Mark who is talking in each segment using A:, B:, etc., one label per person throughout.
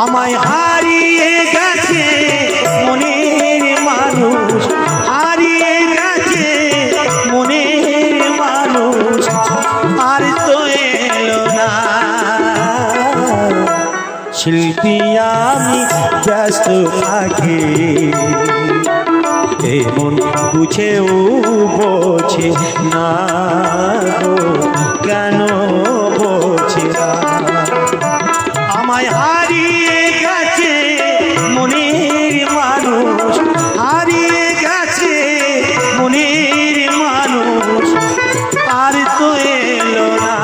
A: আমায় হারিয়ে গেছে মনের মানুষ, হারিয়ে গেছে মনের মানুষ, আর তো এলো না। শিল্পী আমি ব্যস্ত থাকি, এমন বুঝেও বোঝে না গো, কেন বোঝে না। আমায় হারিয়ে গেছে মনের মানুষ, হারিয়ে গেছে মনের মানুষ, আর তো এলো না।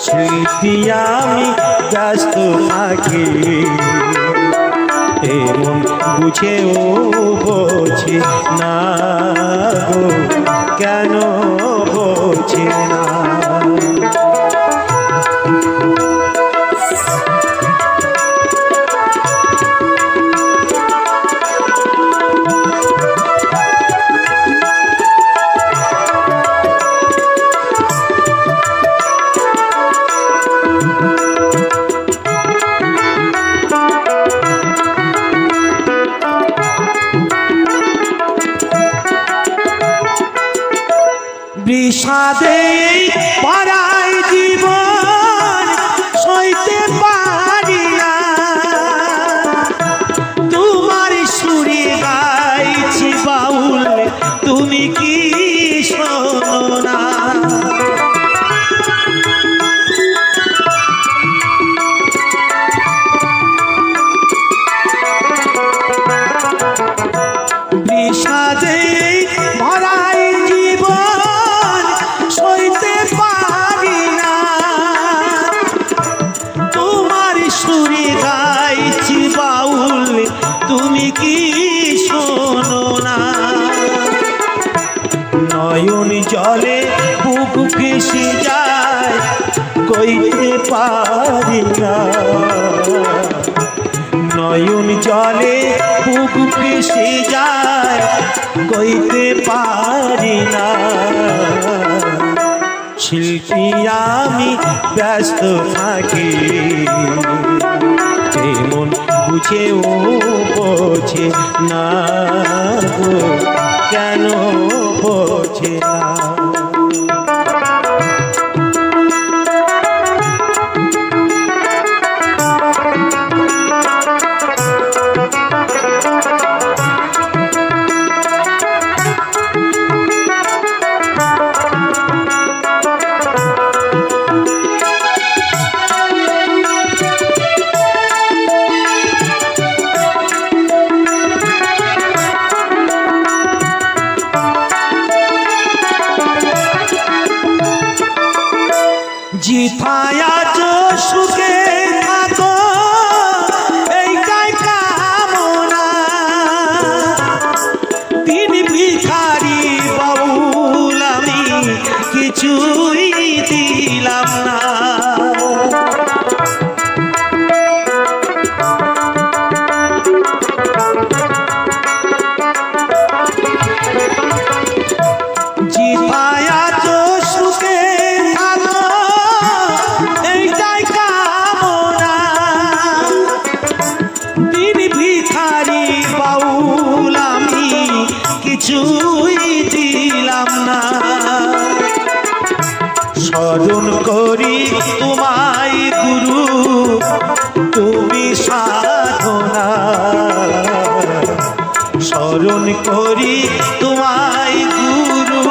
A: শিল্পী আমি ব্যস্ত থাকি, এমন বুঝেও বোঝে না গো, কেন বোঝে না। বিষাদে পড়াই জীবন সইতে পারি না, তোমার সুরে গাইছি বাউল তুমি কি শোনো না। বিষাদে ভরাই জীবন সইতে পারি না, তোমার সুরে গাইছি বাউল তুমি কি শোনো না। নয়ন জলে বুক ভেসে যায় কইতে পারি না, নয়ন জলে বুক ভেসে যায় কইতে পারি না। শিল্পী আমি ব্যস্ত থাকি, এমন বুঝেও বোঝে না গো, কেন বোঝে না। जिथाय आज सुखे थाको এইটাই কামনা, দিন ভিখারি বাউল আমি কিছুই দিলাম না। जिथाय आज सुखे কিছুই দিলাম না। স্মরণ করি তোমায় গুরু তুমি সাধনা, স্মরণ করি তোমায় গুরু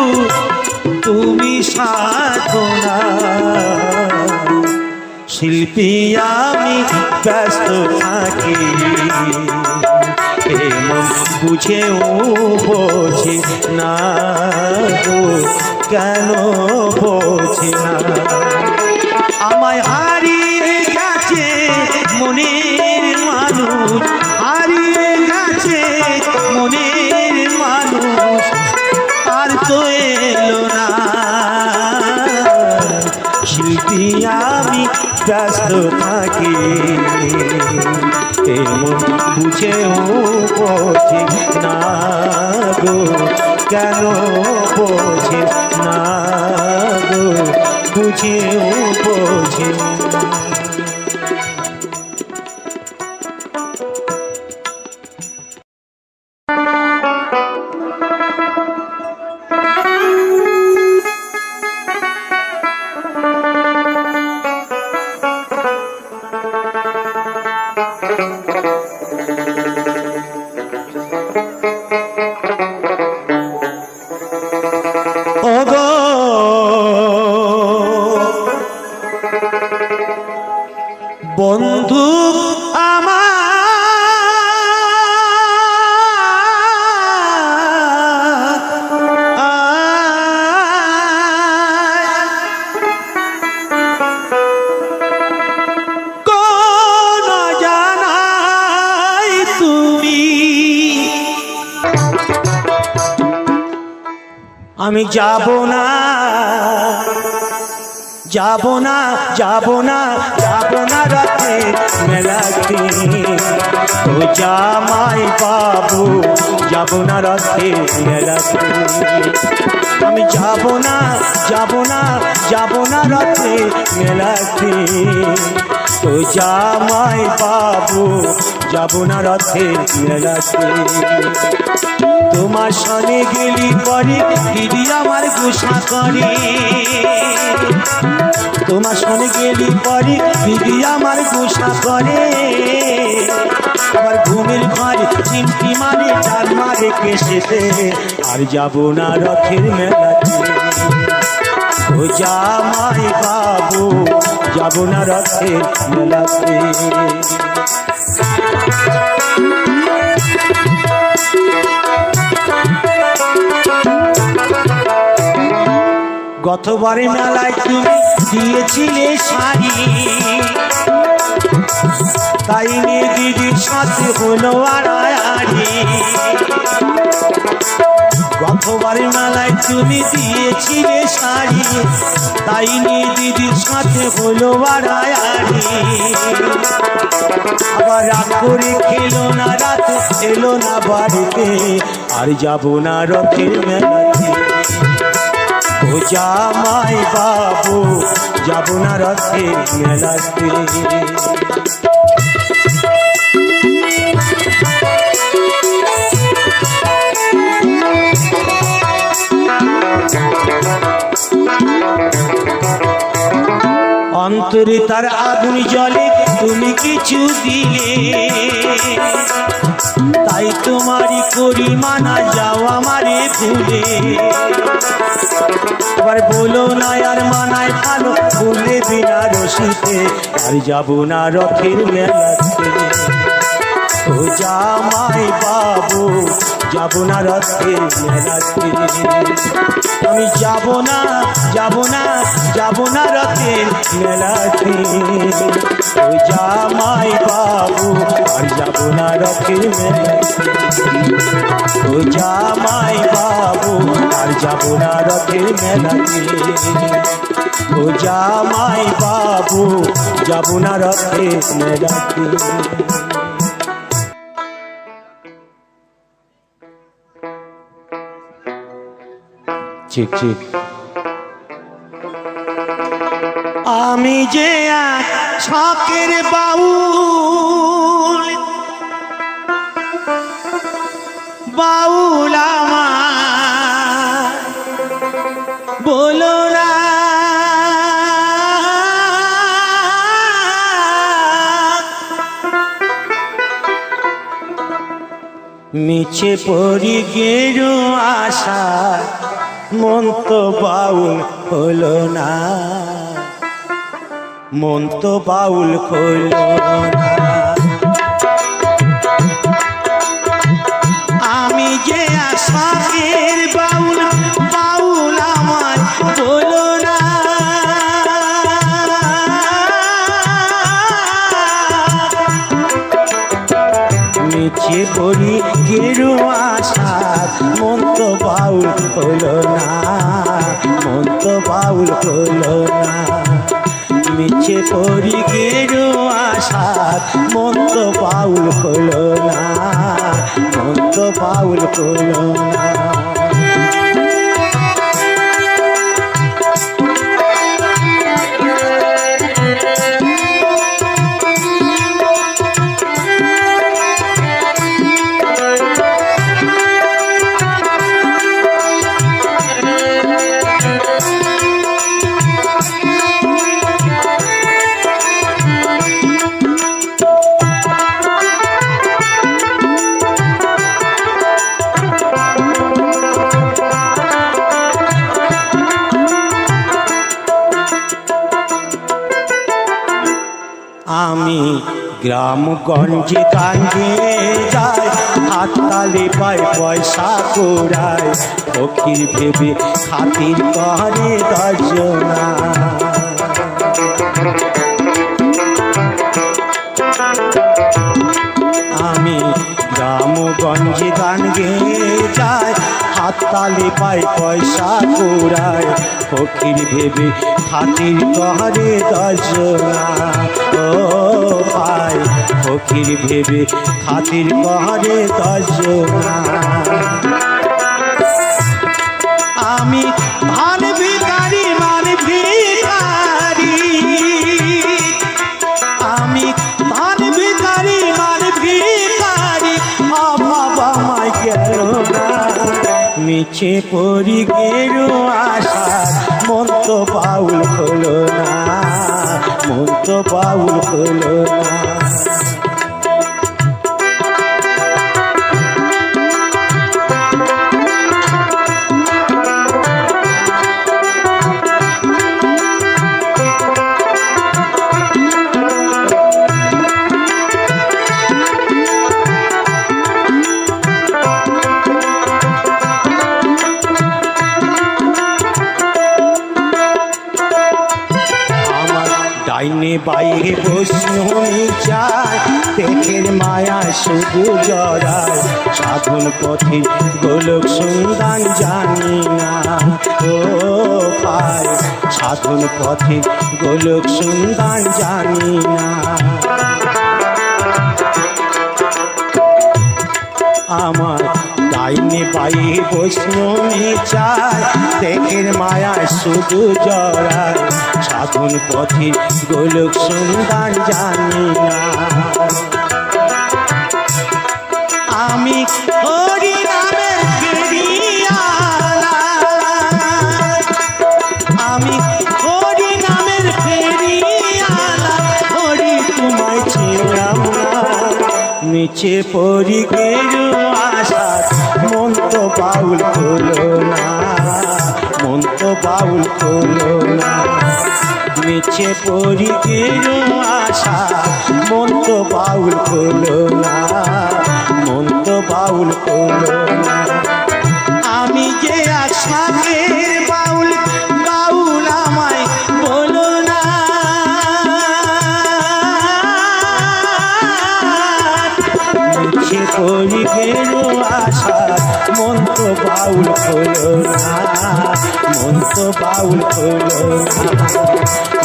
A: তুমি সাধনা। শিল্পী আমি ব্যস্ত থাকি, এমন বুঝেও বোঝে না গো, কেন বোঝে না। আমায় হারিয়ে গেছে মনের মানুষ, হারিয়ে গেছে মনের মানুষ, আর তো এলো না। শিল্পী আমি ব্যস্ত থাকি, এমন বুঝেও বোঝে না গো, কেন বোঝে না গো, বুঝেও বোঝে না। বন্ধু আমার কোন জানাই তুমি আমি যাব না যাব না যাব না যাব না রাতে মেলাতে ও জামাই বাবু যাব না রাতে মেলাতে আমি যাব না যাব না যাব না রাতে মেলাতে ও জামাই বাবু যাব না রাতে মেলাতে তোমার সনে গেলি পরে দিদি আমার গুসা করে তোমার সনে গেলি পরে দিদি আমার গুসা করে আবার ঘুমের ঘরে চিমটি মারে চার মারে কেসেতে আর যাব না রথের মেলাতে ও জামাই বাবু যাব না রথের মেলাতে গতবারে মেলায় তুমি দিয়েছিলে শাড়ি তাই নিয়ে দিদির সাথে হলো আড়াআড়ি গতবারে মেলায় তুমি দিয়েছিলে শাড়ি তাই নিয়ে দিদির সাথে হলো আড়াআড়ি আবার রাগ করে খেলো না রাত এলো না বাড়িতে আর যাব না রথের মেলাতে ও জামাই বাবু যাব না রথের মেলাতে অন্তরে তার আগুন জ্বলে তুমি কিছু দিলে তাই তোমারই করি মানা যাও আমারে ভুলে আবার বলো না আর মানায় ভালো ভুলে বিনা রশিতে আর যাব না রথের মেলাতে ও জামাই বাবু যাব না রথের মেলাতে আমি যাব না যাব না যাব না রথের মেলাতে ও জামাই বাবু আর যাব না রথের মেলাতে ও জামাই বাবু আর যাব না রথের মেলাতে ও জামাই বাবু যাব না রথের মেলাতে ঠিক ঠিক আমি যে শখের বাউল বাউল আমার বলো না মিছে পড়ি গেরু আশা মন তো বাউল হলো না মন তো বাউল হলো না আমি যে আশাকের বাউল বাউল আমার হলো না মিছে পড়ি গেরু আশা মন তো বাউল হলো না মন তো বাউল হলো না মিছে পড়ি গেরু আশা মন তো বাউল হলো না মন তো বাউল হলো না আমি গ্রামগঞ্জে গাঞ্জে যাই, হাততালি পাই পয়সা কুড়াই, ফকির ভেবে খাতির করে দর্জনা। আমি গ্রামগঞ্জে গান গেয়ে যাই, হাততালি পাই পয়সা কুড়াই, ফকির ভেবে খাতির করে দর্জনা। ও পাই ফকির ভেবে খাতির করে দর্জনা। আমি মান ভিখারি মান ভিখারি, আমি মান ভিখারি মান ভিখারি, অভাব আমায় গেল না। মিছে পড়ি গেল আশা, মন তো বাউল হলো না, মন তো বাউল হলো না। ডাইনে বাইরে বসে যায়, পেটের মায়া শুধু জড়ায়, সাধন পথে গোলক সন্ধান জানি না। ও পায় সাধন পথে গোলক সন্ধান জানি না। আমার ডাইনে বাইরে বৈষ্ণবী চায়, পেটের মায়া শুধু জড়ায়, সাধন পথে গোলক সন্ধান জানি না। আমি হরি নামের ফেরিয়ালা, আমি হরি নামের ফেরিয়ালা, হরি তোমায় ছিলাম না। মিছে পড়ি গেল আশা, মন তো বাউল হলো না, মন তো বাউল হলো না। মিছে পড়ি গেল আশা, মন তো বাউল হলো না, মন তো বাউল হলো না। আমি যে আশাকের বাউল, বাউল আমায় বলো না। মিছে পড়ি গেল আশা, মন তো বাউল হলো না, মন তো বাউল হলো না।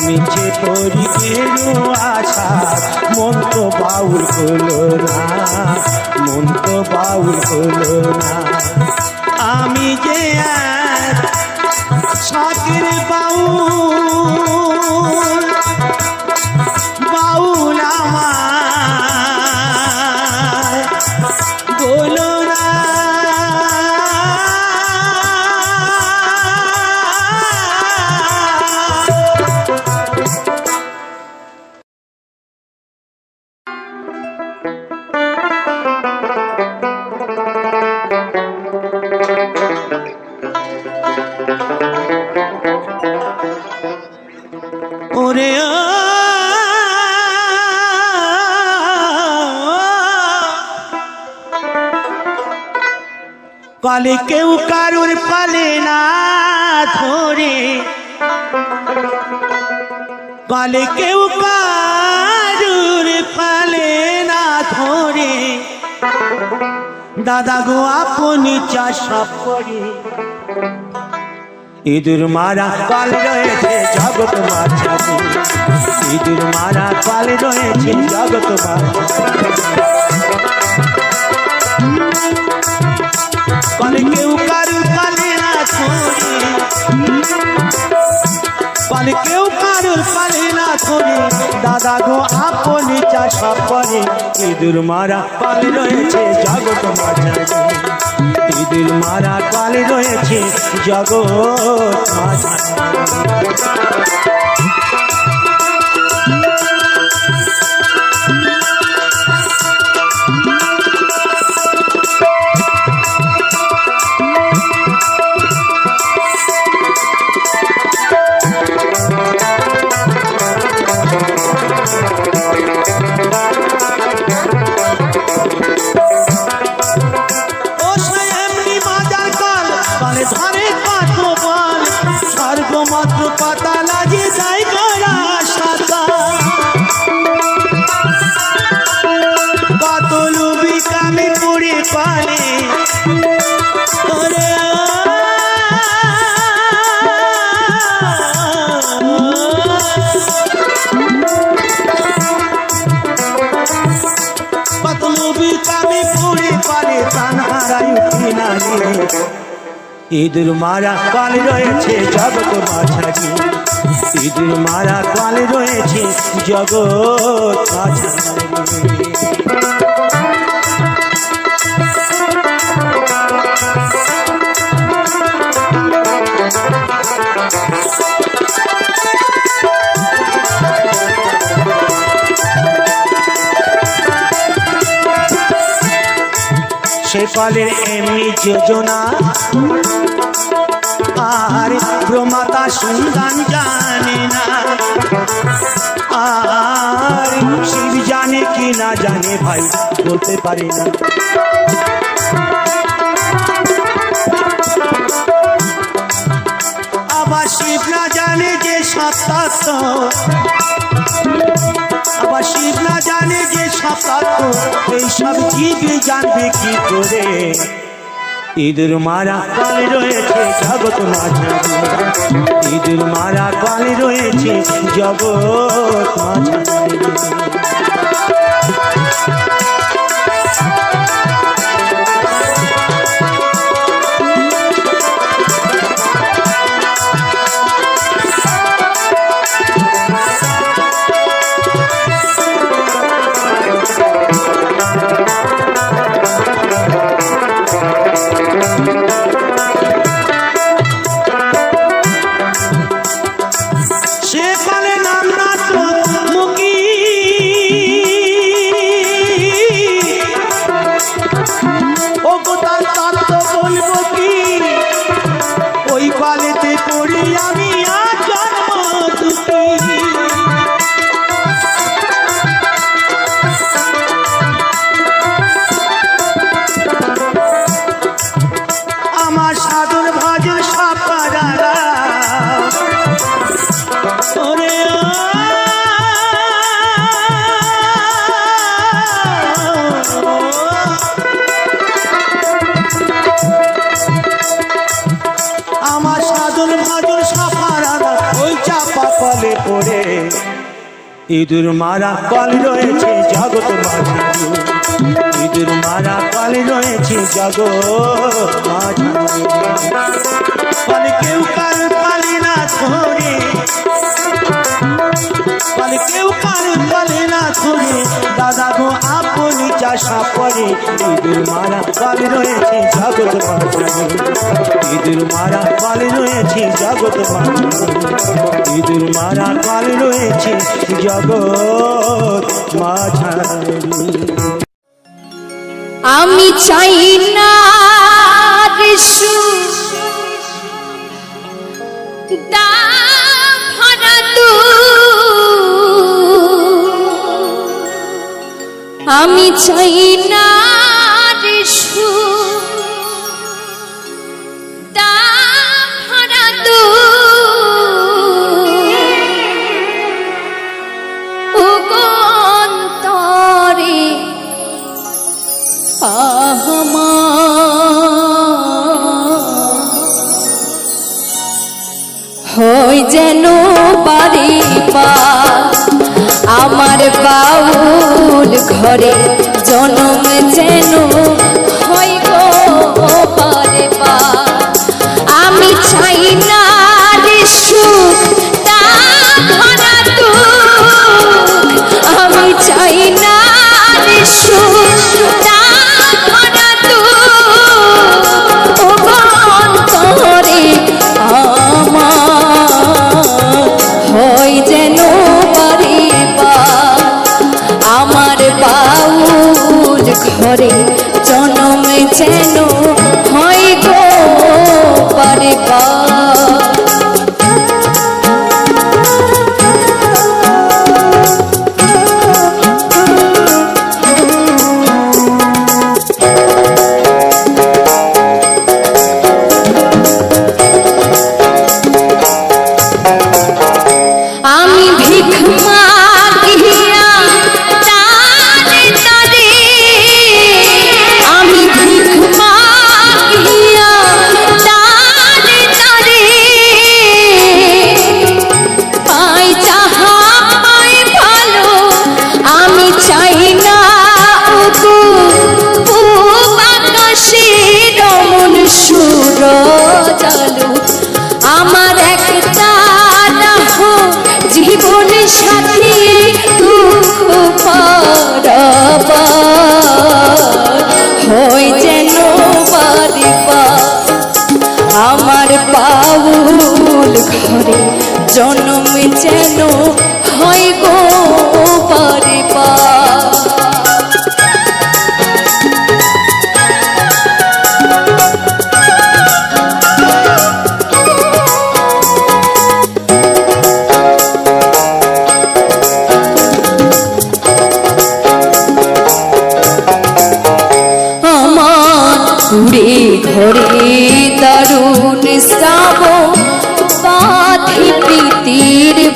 A: মিছে পড়ি গেল আশা, মন তো বাউল হলো না, মন তো বাউল হলো না। আমি যে এক শাকের বাউল, বাউল আমায় বলো না। ওরে কলে কেউ কারুর পালে না ধরে, কলে কেউ কারুর পালে না ধরে, দাদা গো আপনি চাষ করে। ইঁদুর মারা কাল রয়েছে জগৎ মাঝারি, ইঁদুর মারা কাল রয়েছে জগৎ মাঝারি। কলে কেউ কারুর পালে না ধরে, কলে কেউ কারুর পালে না ধরে, দাদা গো আপনি চাষ করে। ইঁদুর মারা কাল রয়েছে জগৎ মাঝারি, ইঁদুর মারা কাল রয়েছে জগৎ মাঝারি। ইঁদুর মারা কাল রয়েছে জগৎ মাঝারি, ইঁদুর মারা কাল রয়েছে জগৎ মাঝারি। সে কালের এমনি যোজনা আর প্রমাতা সন্ধান জানে না, আর শিব জানে কি না জানে ভাই বলতে পারি না। আবার শিব না জানে যে সত্য, আবার শিব না জানে যে সত্য, এইসব জীবই জানবে কি করে। ইঁদুর মারা কাল রয়েছে জগৎ মাঝারি, ইঁদুর মারা কাল রয়েছে জগৎ মাঝারি। ইঁদুর মারা কাল রয়েছে জগৎ মাঝারি, ইঁদুর মারা কাল রয়েছে জগৎ মাঝারি। পালে কেউ কার পালে না ধরে, পালে কেউ কার পালে না ধরে, দাদা গো আপনি চাষা করে। ইঁদুর মারা কাল রয়েছে জগৎ মাঝারি, ইঁদুর মারা কাল রয়েছে জগৎ মাঝারি, ইঁদুর মারা কাল রয়েছে জগৎ মাঝারি।
B: আমি চাই না আমি চাই না হই যেন বাড়ি আমার বাউল ঘরে জনম যেন হয় গো পারে পা। আমি চাই না রে সুখ তা ভরা দুঃখ, আমি চাই না রে সুখ তা ভরা দুঃখ, অন্তরে হয় যেন আমার বাউল ঘরে জনম যেন হয় গো পারে পা।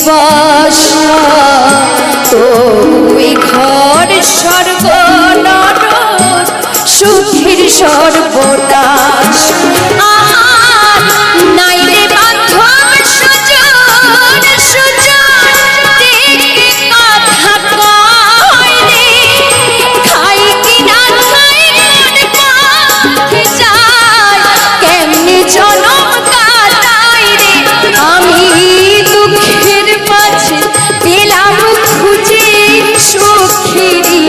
B: বাসা তুই ঘর স্বর্গ নরক সুখের সর্বনাশ আমার নাই রে বান্ধব সুজন সুজন দেখে কথা কয় রে খাই কিনা খাই মন যায় কেমনি জনম কাটাই রে আমি দুঃখের মাঝে পেলাম খুঁজে সুখেরই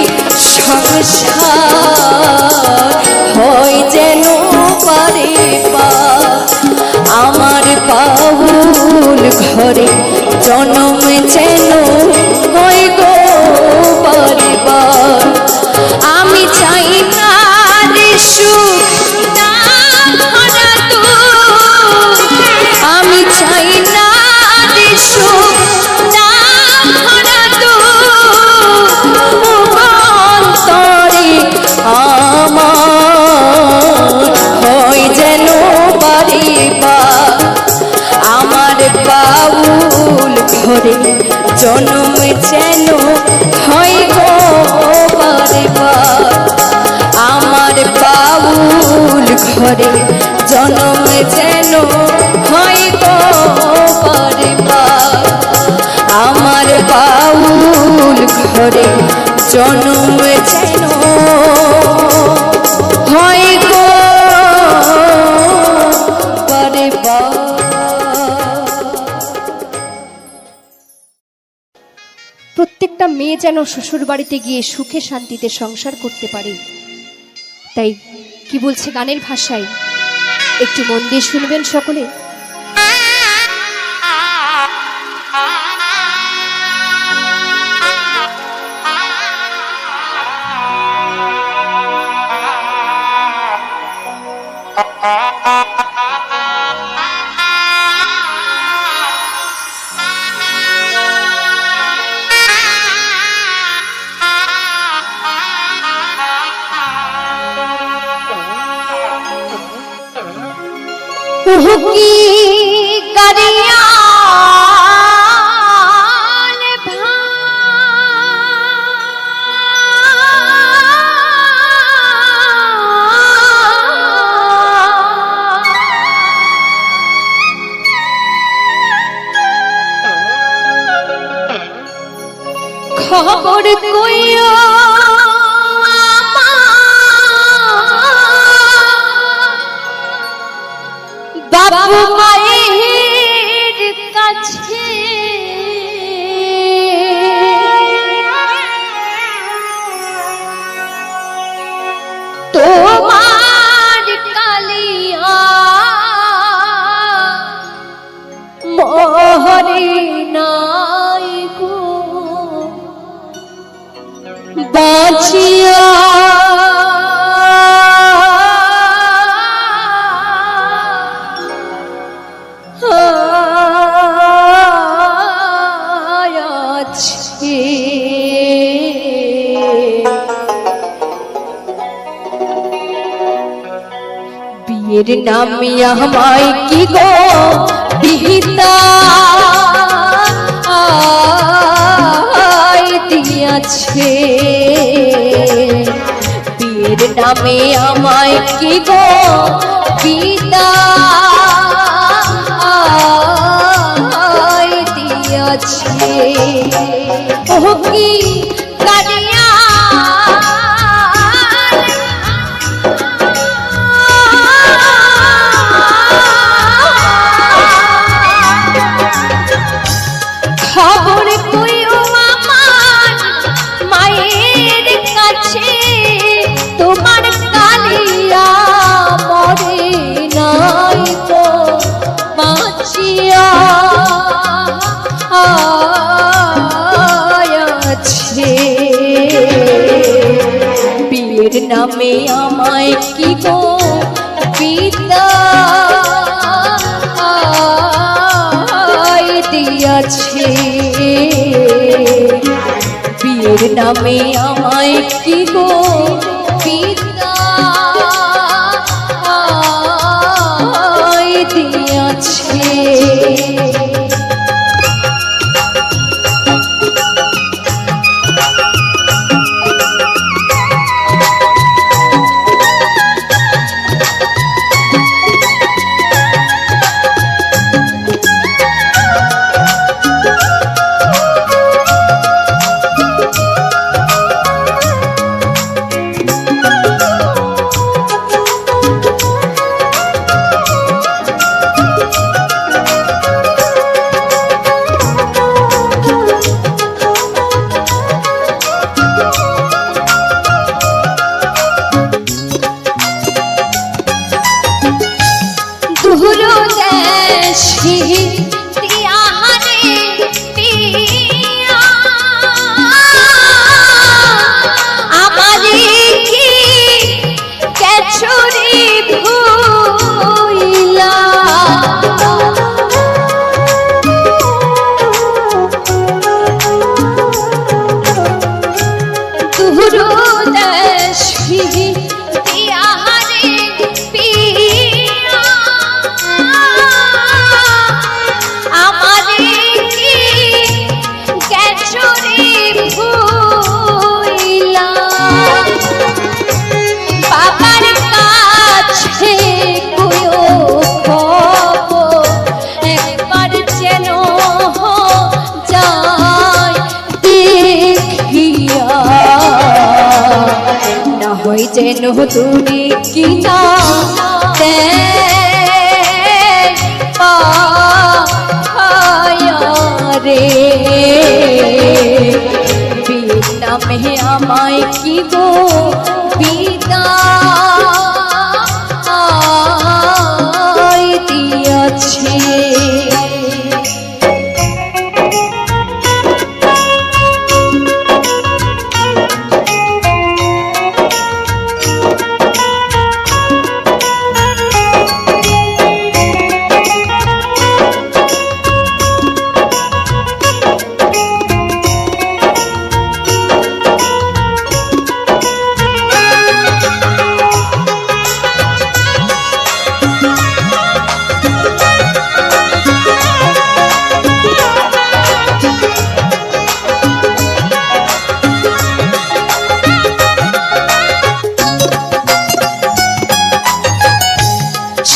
B: সংসার হয় যেন পারে আমার বাউল ঘরে জনম যেন হয় গো পরিবার আমি চাই না রে সুখ না ভরা দুঃখ আমি চাই না রে সুখ না ভরা দুঃখ অন্তরে আমার হয় যেন পরিবার আমার বাউল ঘরে জনম যেন হয় গো পরিবার আমার বাউল ঘরে জনম যেন হয় গো পরিবার আমার বাউল ঘরে জনম যেন হয় গো পরিবার।
C: প্রত্যেকটা মেয়ে যেন শ্বশুর বাড়িতে গিয়ে সুখে শান্তিতে সংসার করতে পারে, তাই কি বলছে গানের ভাষায় একটু মন দিয়ে শুনবেন সকলে।
B: की करिया खबर कोइयो बाबू माয়ের কাছে তোমার কালিয়া মোহরে নাই গো বাঁচিয়া বিয়ের নামে আমায় কি গো বিহিতা দিয়াছে বিয়ের নামে আমায় কি গো পিতা দিয়াছে ও কি কারিয়া খবর কইও আমার মায়ের কাছে তোমার কালিয়া মরে নাই তো বাঁচিয়া আছে বিয়ের নামে আমায় কি গো পিতা দিয়াছে বিয়ের নামে আমায় কি গো পিতা দিয়াছে হয় যেন দূরে কিনা রে বীর নামে আমায় কি গো বিদায় দিয়াছে।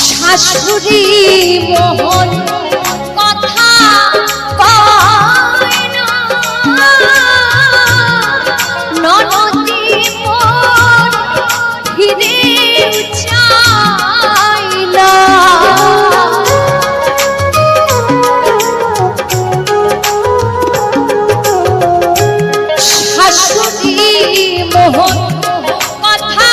B: শাশুড়ি মোহন কথা কয় না, ননদি মোর ফিরে চায় না। শাশুড়ি মোহন কথা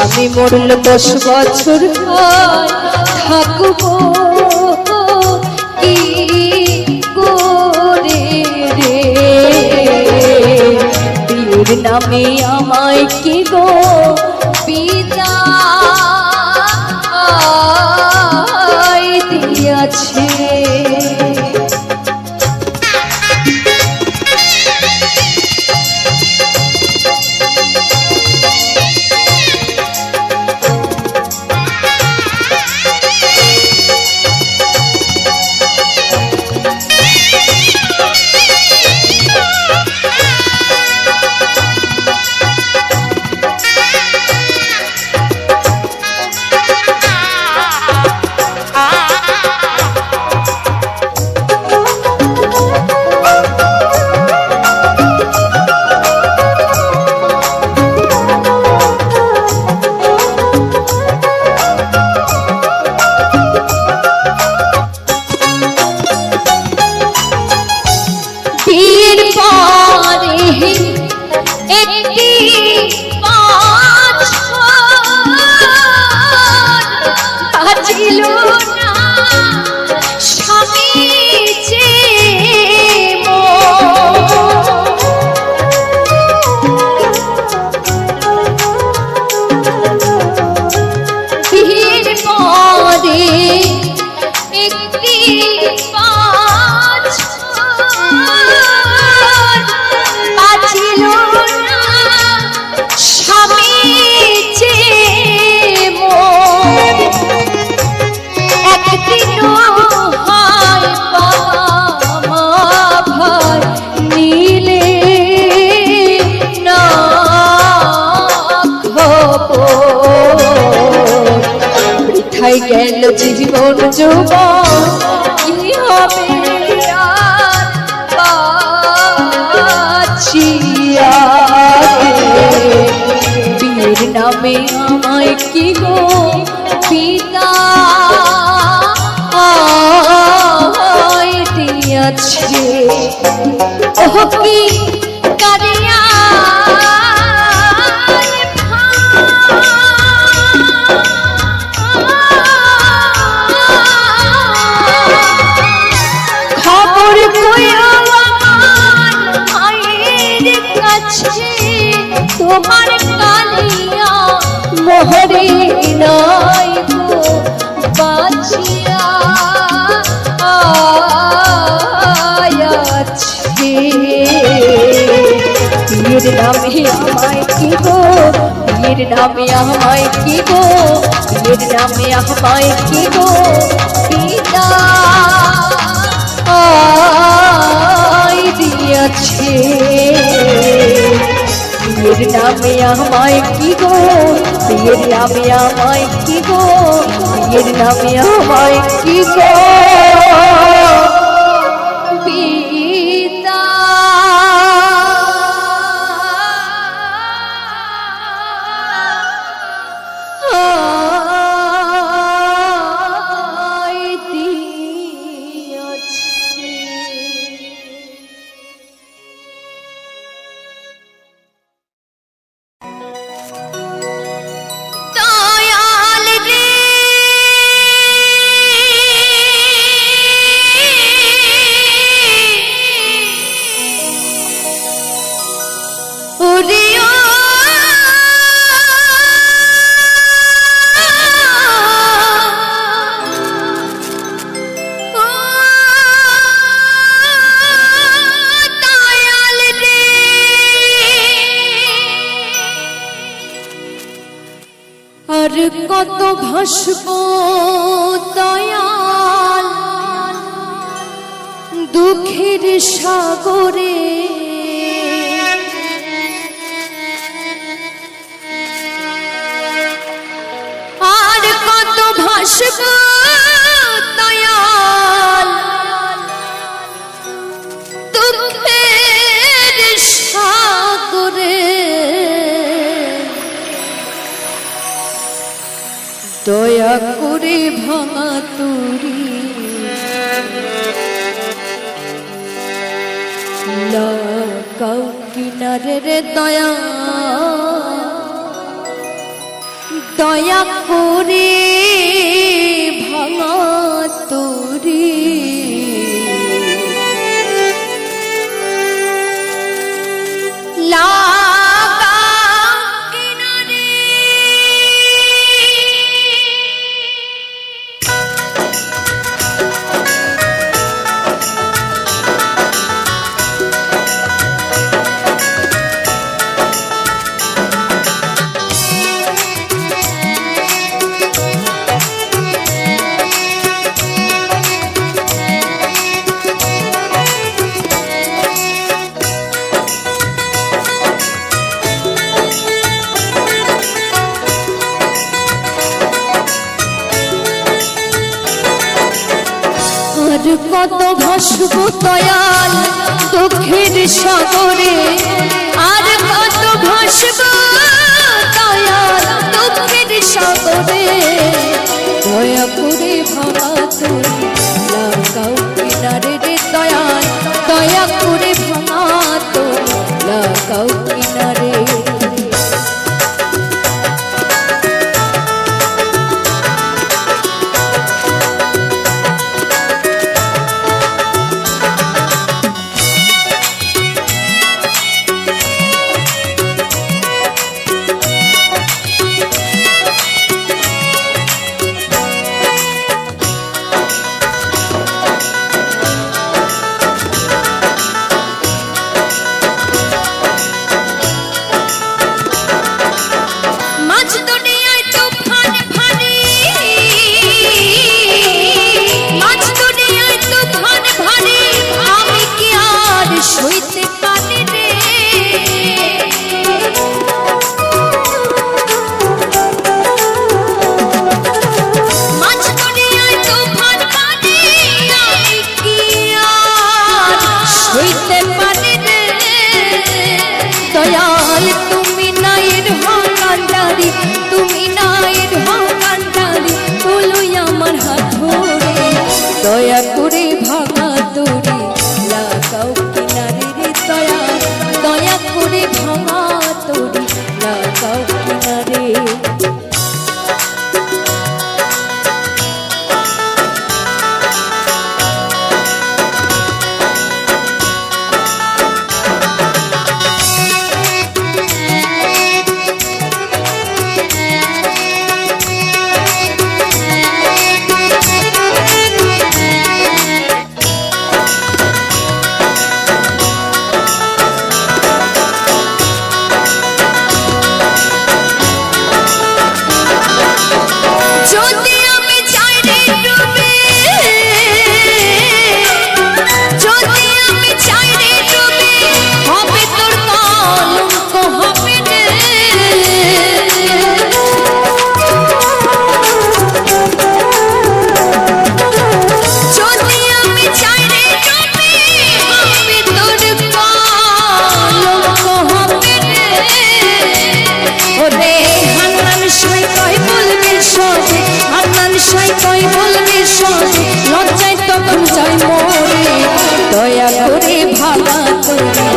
B: আমি মরল 10 বছর থাকবো কি করে রে বীর নামে আমায় কি গো বিদায় দিয়াছে। একটি বাঁচিল না স্বামী যে বিয়ের পরে একটি বাঁচিল না স্বামী যে একদিনও হয় বাবা ভাই নিলে না খবর বৃথায় গেল জীবন যৌবন কি হবে আর বাঁচিয়া বীর নামে আমায় কি গো বিদায় দিয়াছে। ওহ কি কারিয়া খবর কইও আমার মায়ের কাছে তোমার কালিয়া মোহরে নাই গো বাঁচিয়া আয়াছে বীর নামে আমায় কি গো বীর বিয়ের নামে আমায় কি গো, বিয়ের নামে আমায় কি গো বিদায় দিয়াছে। বিয়ের নামে আমায় কি গো, বিয়ের নামে আমায় কি গো, বিয়ের নামে আমায় কি গো কত ভাসব দয়াল দুঃখের সাগরে, আর কত ভাসব দয়াল দুঃখের সাগরে। দয়া করে ভাঙা তুরি লাগাও কিনারে রে দয়া, দয়া করে ভাঙা তুরি কত ভাসব দয়াল দুঃখের সাগরে, আর কত ভাসব দয়াল দুঃখের সাগরে। দয়া করে ভাঙা তুরি লাগাও কিনারে রে দয়াল, দয়া করে ভাঙা তুরি লাগাও কিনারে। তুমি ভাষায় কই বলবে সব লজ্জায় তখন যাই মরে দয়া করে ভাঙা তোরে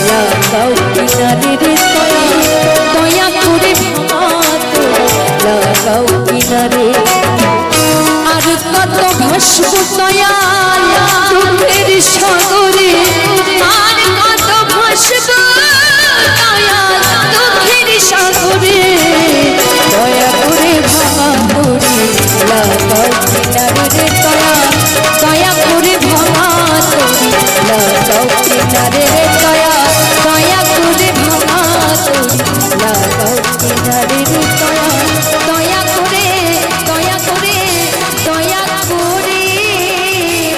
B: লাগাও কিনারে রে দয়া দয়া করে ভাঙা তোরে লাগাও কিনারে আর কত ভাসব দয়া দুঃখের সাগরে আর কত ভাসব দয়া দুঃখের সাগরে দয়া করে ভাঙা তোরে লাগাও কিনারে রে দয়া দয়া করে ভাঙা তোরে লাগাও কিনারে রে দয়া দয়া করে ভাঙা তোরে লাগাও কিনারে রে দয়া দয়া করে দয়া করে দয়া করে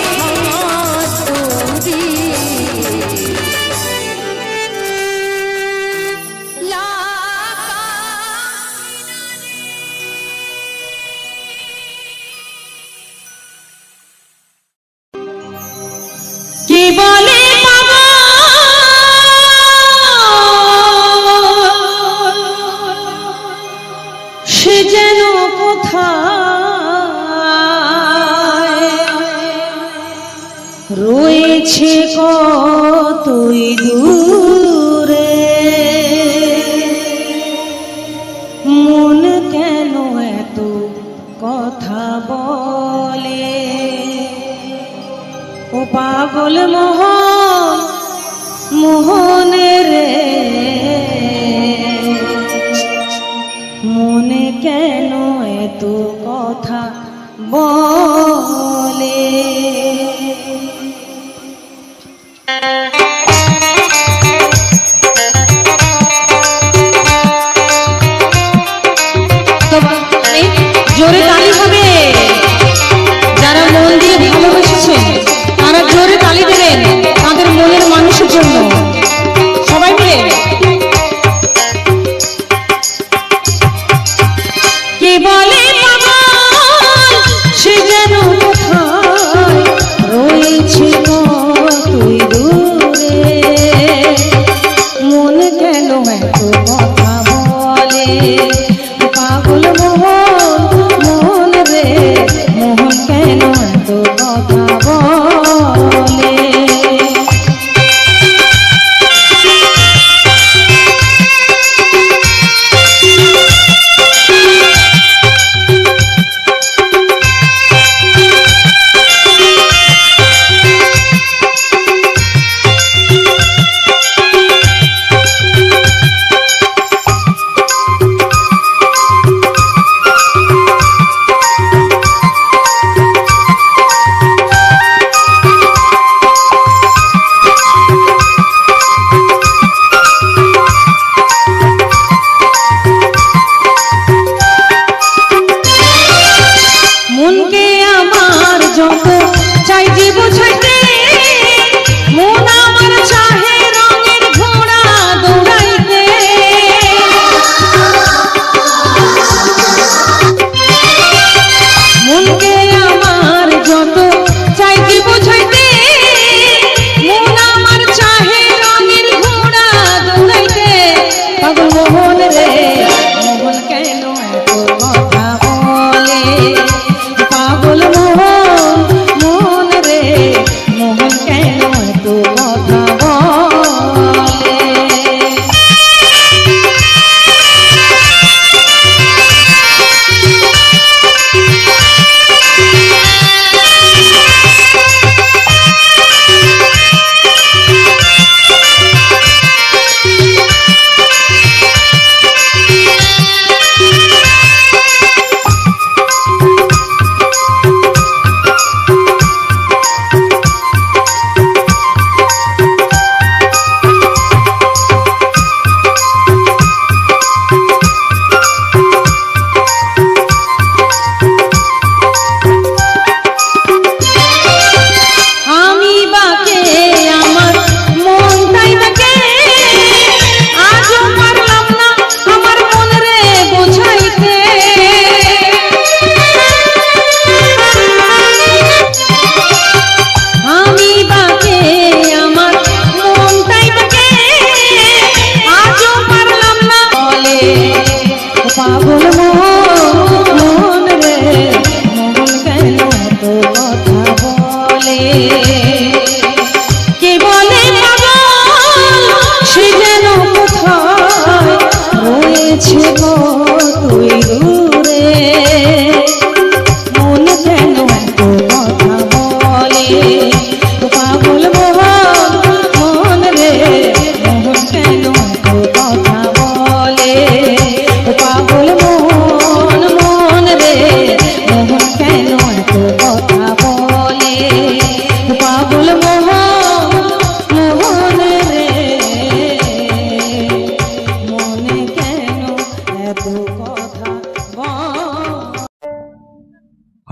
B: ভাঙা তোরে কি বলে বাবা সে যেন কোথায় রয়েছে কতই দূরে মন কেন এত কথা বলে ও পাগল মোহন মোহন রে মনে কেন এত কথা বলে জোরে তালি হবে যারা মন দিয়ে ভালোবেসেছেন তারা জোরে তালি দেবেন তাদের মনের মানুষের জন্য সবাই মিলে কে বলে সে যেন কোথায় রয়েছে কতই দূরে মন কেন এত কথা বলে পাগল মোহন মোহন রে মোহন কেন এত কথা বলে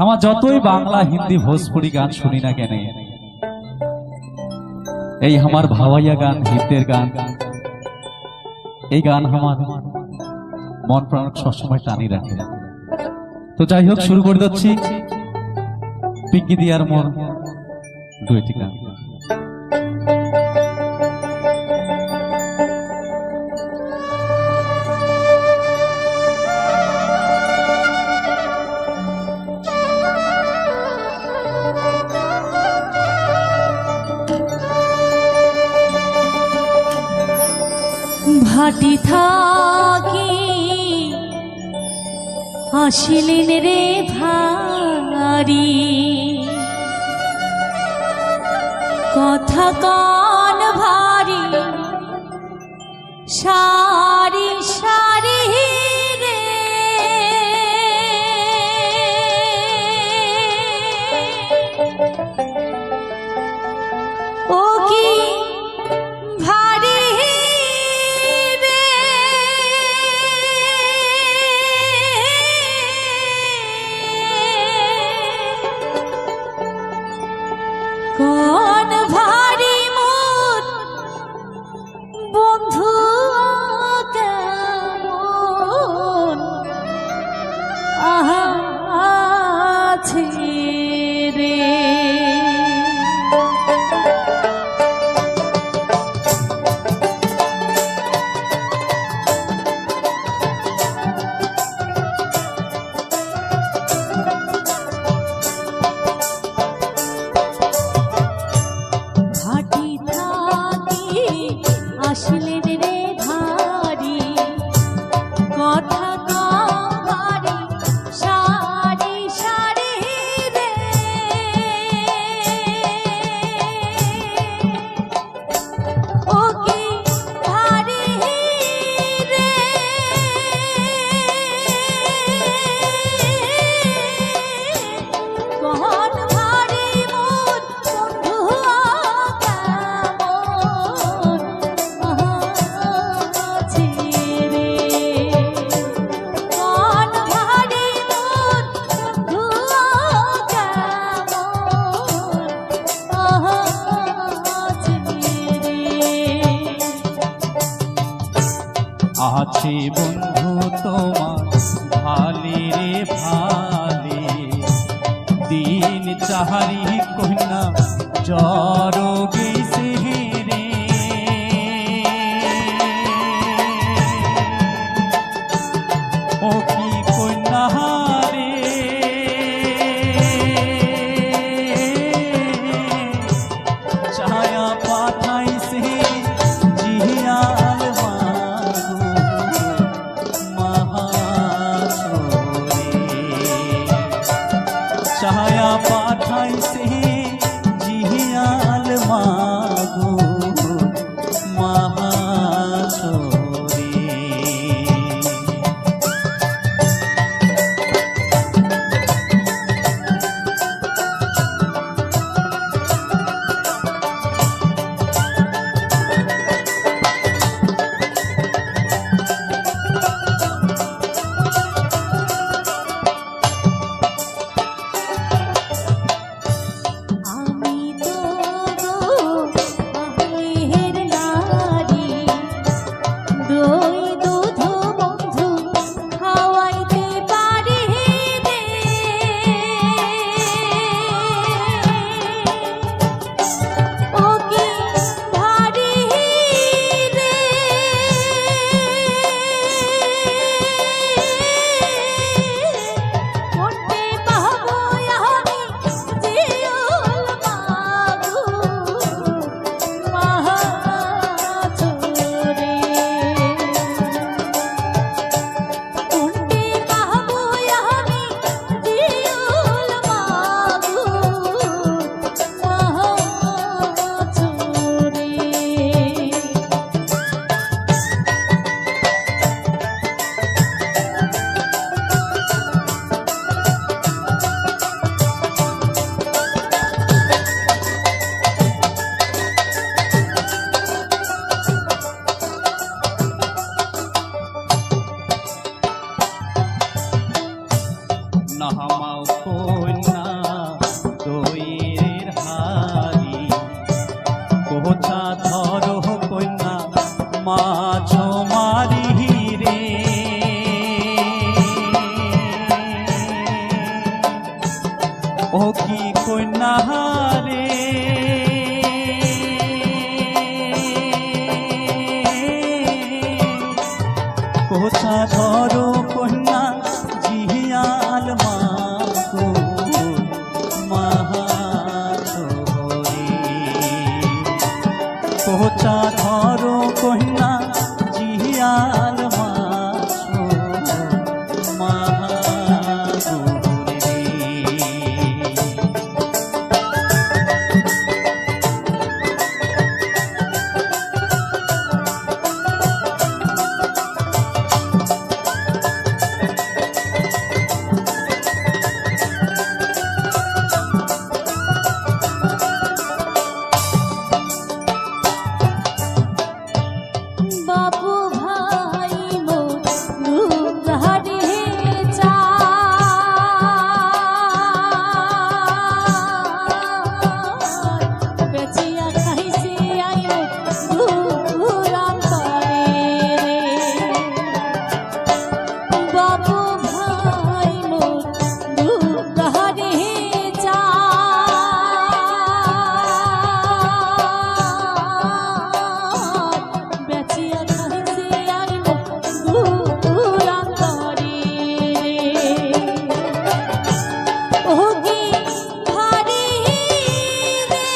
D: আমার যতই বাংলা হিন্দি ভোজপুরি গান শুনি না কেন, এই আমার ভাওয়াইয়া গান, হিন্দের গান, এই গান আমার মন প্রাণ সবসময় টানি রাখে। তো যাই হোক, শুরু করে দিচ্ছি পিঙ্কি দিয়ার মন দুইটি গান।
B: ভাটি থাকি আসিলেন রে ভারি, কথা কান ভারি সারি সারি রে, ও কি ভারি রে, কোন ভারি মোর বন্ধু কেমন আছে রে। ভাটি থাকি আসিলেন রে ভারি, কথা ভারি সারি সারি রে, ও কি ভারি রে, কোন ভারি মোর বন্ধু কেমন আছে রে, কোন ভারি মোর বন্ধু কেমন আছে রে।
D: আছে বন্ধু তোমার ভালে রে ভালে, দিন চাহারি কন্যা জর গেছে রে, ও কি কন্যা রে, ছায়া পাঠাইছে জিয়াল ছায়া পাঠাইছে জিয়াল নামাও কন্যা দইয়ের হাড়ি, কোথা ধরো কন্যা মাছ মারি রে। ও কি কন্যা রে, কোথা ধরো কন্যা জিয়াল মাকো মাহাতরে। কোথা ধরো কন্যা জিয়াল মাছো মাহাতরে।
B: বাবু ভাই মোর রূপধারী চা, বেচিয়া খাইছি আইও দুরাম করে রে। বাবু ভাই মোর রূপধারী চা, বেচিয়া খাইছি আইও দুরাম করে রে। ওগি ভারী রে,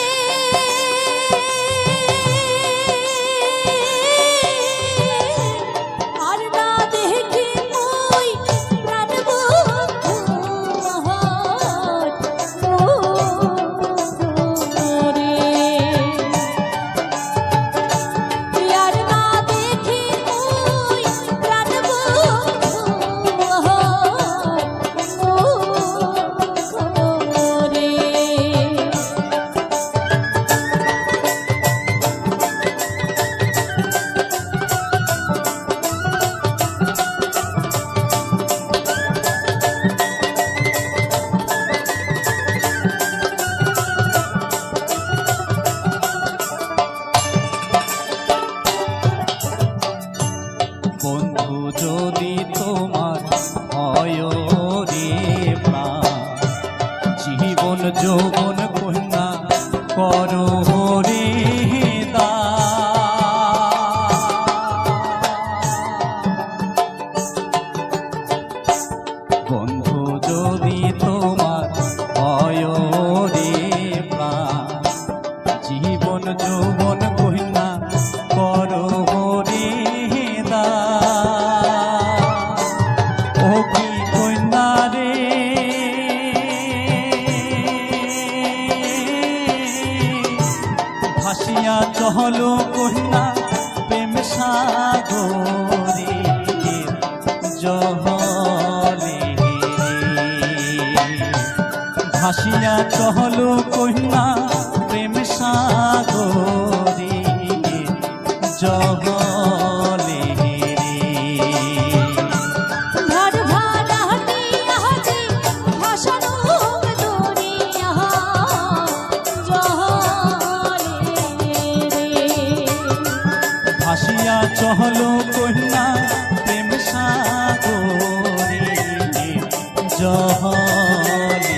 B: আর না দেখি মুই প্রাণ বন্ধু রে। আর না দেখি মুই প্রাণ বন্ধু রে।
D: বন্ধু যদি তোমার হয় রে প্রাণ, জীবন যৌবন কন্যা করো রে দান। বন্ধু যদি তোমার হয় রে প্রাণ, জীবন যৌবন কন্যা করো রে দান। ও কি কন্যা রে, ভাসিয়া চহলো কন্যা প্রেম সাগরে জহলে। ভাসিয়া চহলো কন্যা প্রেম সাগরে জহলে।
B: ঘর ভাড়াটি আহাজি ভাসানো দরিয়া জলে রে।
D: ভাসিয়া চহলো কন্যা প্রেম সাগরে জহলে।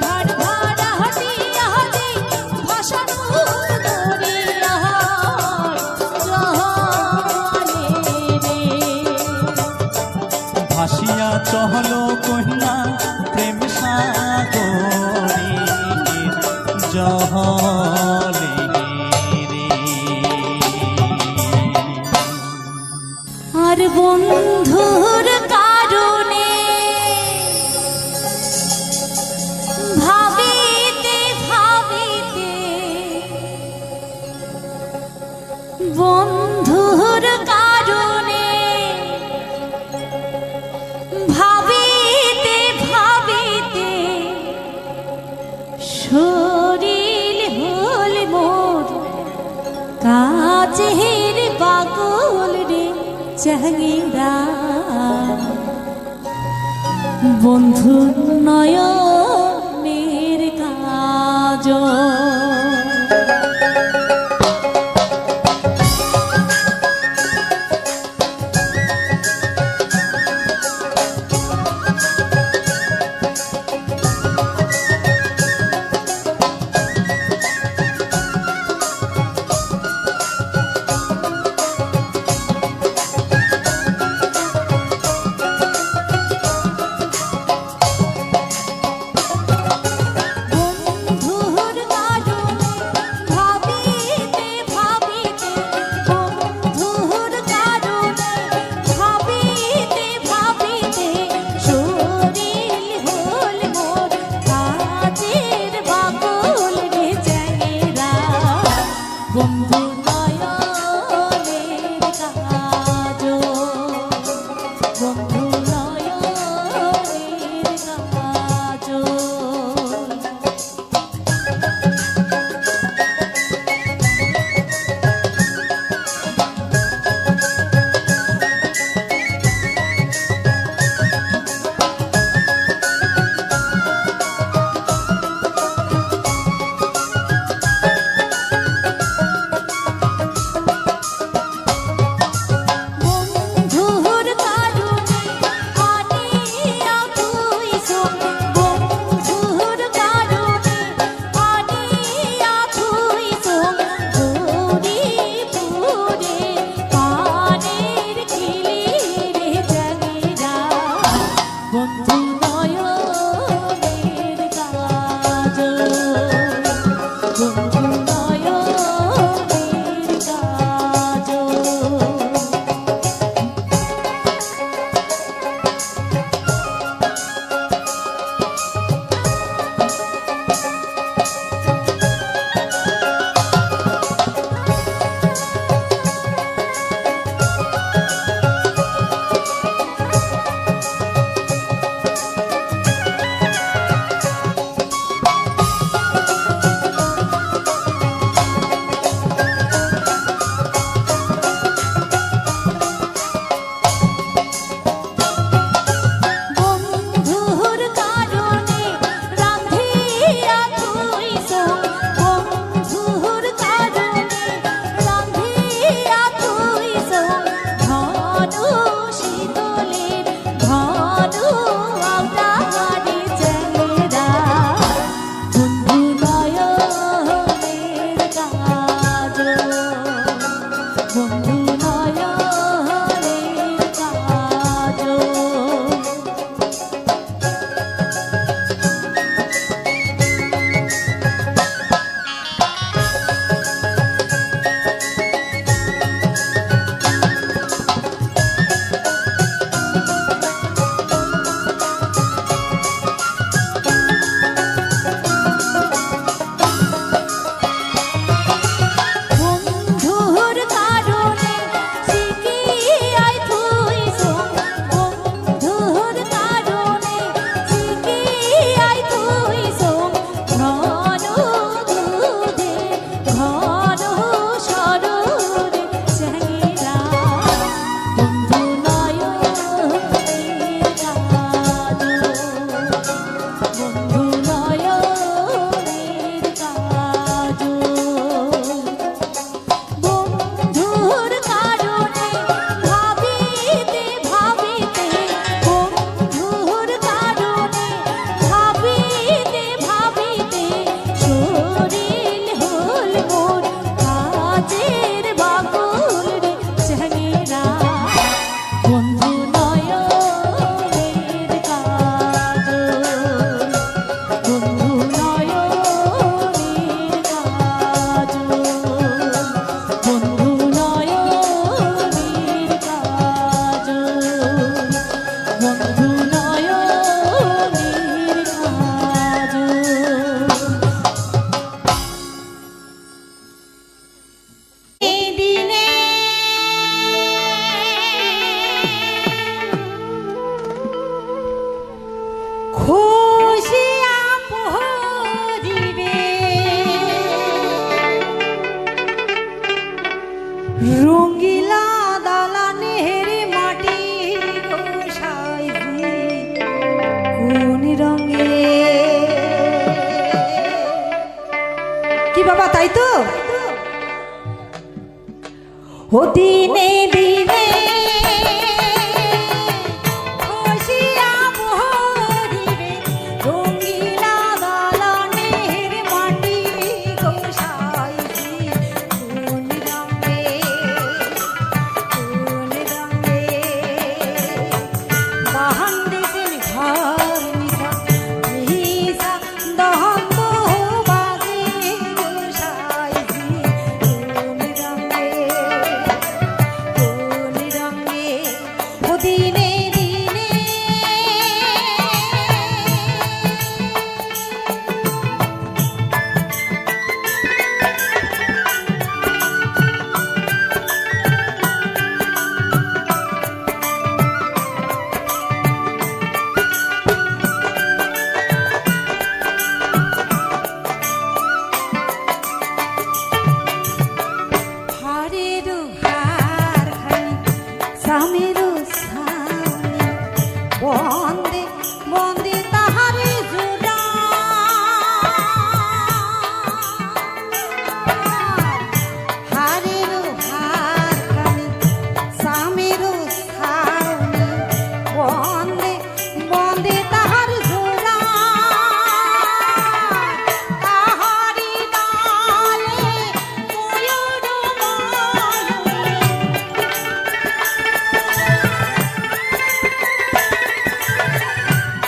B: ঘর ভাড়াটি আহাজি ভাসানো দরিয়া জলে রে।
D: ভাসিয়া চহলো কন্যা প্রেম সাগরে জহলে রে।
B: আর বন্ধুর কারণে ভাবিতে ভাবিতে, বন্ধুর কারণে ভাবিতে ভাবিতে, শরীর হল মোর কাছের পাগল রে চেহারা। বন্ধু নয়নের কাজল। বন্ধুর
E: কি বাবা তাই তো? ও দিনে দিনে খুশিয়া ভরিবে রঙিলা দালানের মাটি গোসাইছি কোন রঙে বাহান দিন ঘর মিশা মিশা দহন বাজে গোসাইছি কোন রঙে ও দিনে দিনে হারেরু হার খানি সামেরু সামনে বন্দে বন্দে তাহারে জোড়া হারেরু হার খানি সামেরু সামনে বন্দে বন্দে তাহার জোড়া তাহারি ডালে ময়ূর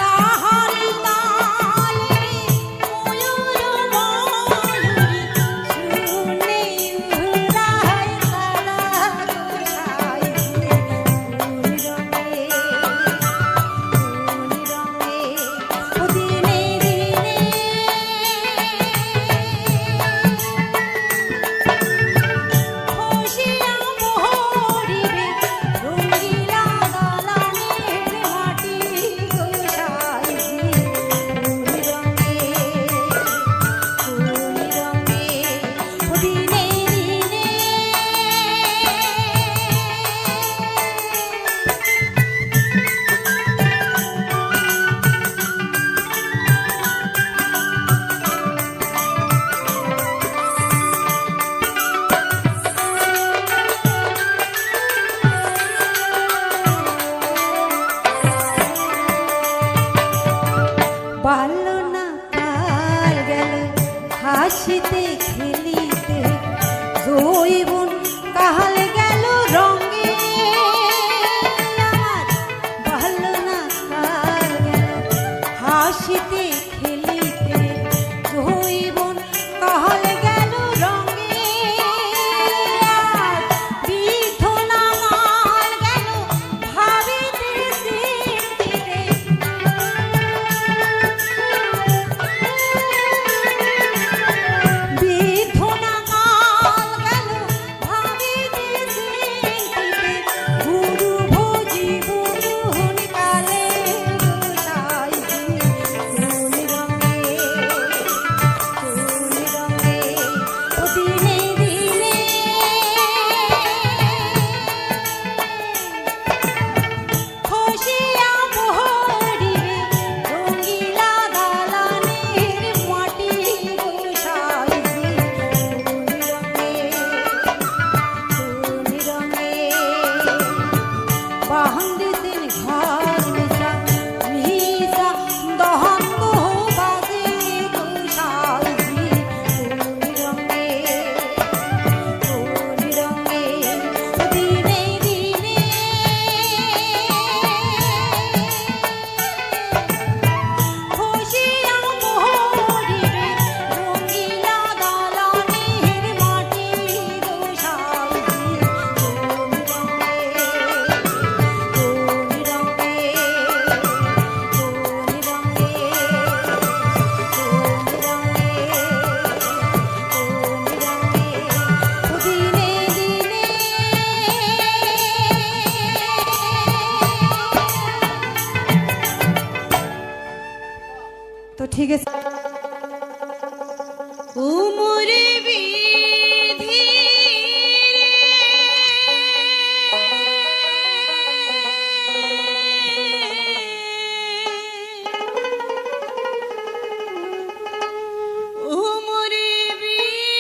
E: তাহারি ডালে ময়ূর শুনে উড়ায় তারা গোসাইছি কোন রঙে ও দিনে দিনে খুশিয়া ভরিবে রঙিলা দালানের মাটি গোসাইছি কোন রঙে ও দিনে দিনে বাল্য না কাল গেল হাসিতে খেলিতে জৈবন কাল গেল রঙে আমার বাল্য না কাল গেল হাসিতে খেলিতে জৈবন কাল গেল রঙে আর বৃদ্ধ না কাল গেল ভাবিতে চিন্তিতে বিধনা কাল গেল ভাবিতে চিন্তিতে গুরু ভোজি বুধন কালে গোসাইছি কোন রঙে ও দিনে দিনে খুশিয়া ভরিবে রঙিলা দালানের মাটি গোসাইছি কোন রঙে বাহান দিন ঘর মিশা মিশা দহন বাজে গোসাইছি কোন রঙে দিনে দিনে খুশিয়া ভরিবে রঙিলা দালানের মাটি গোসাইছি কোন রঙে দিনে দিনে তো ঠিক আছে উমরে বিধি উমরে বিধি